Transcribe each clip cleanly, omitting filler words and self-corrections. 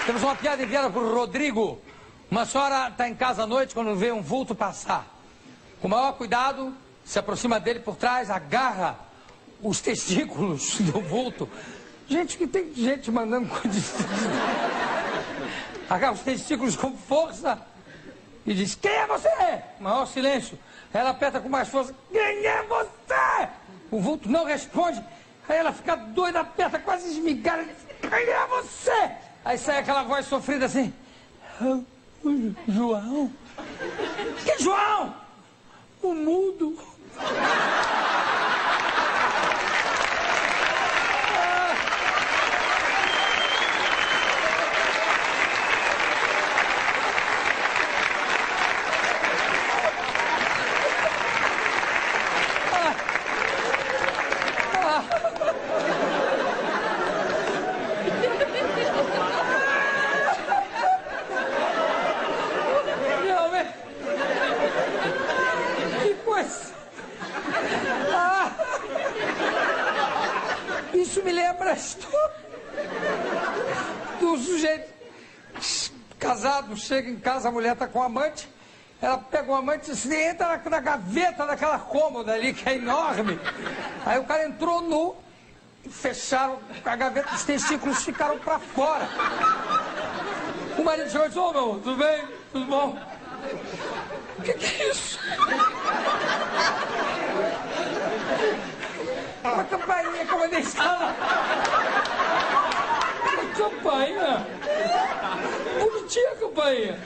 Temos uma piada enviada por Rodrigo. Uma senhora está em casa à noite quando vê um vulto passar. Com o maior cuidado, se aproxima dele por trás, agarra os testículos do vulto. Gente, que tem gente mandando coisas. Agarra os testículos com força e diz: quem é você? Maior silêncio. Ela aperta com mais força: quem é você? O vulto não responde. Aí ela fica doida, aperta, quase esmigada. Quem é você? Aí sai aquela voz sofrida assim: João? Que João? O mudo. Isso me lembra a história do sujeito casado, chega em casa, a mulher está com um amante, ela pega o amante e entra na gaveta daquela cômoda ali, que é enorme. Aí o cara entrou nu, fecharam a gaveta, os testículos ficaram para fora. O marido chegou e disse: ô, meu, tudo bem? Tudo bom? O que é isso? Uma campainha que eu mandei instalar. Uma campainha? Bonitinha a campainha.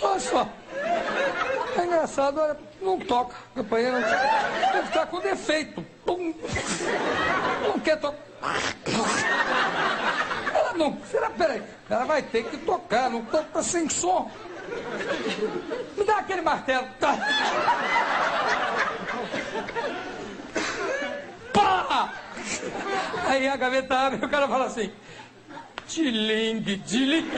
Olha só. É engraçado, olha, não toca. A campainha não toca. Deve estar com defeito. Pum. Não quer tocar. Ela não. Peraí. Ela vai ter que tocar, não toca sem som. Me dá aquele martelo. Tá. Pá! Aí a gaveta abre e o cara fala assim: tiling, tiling.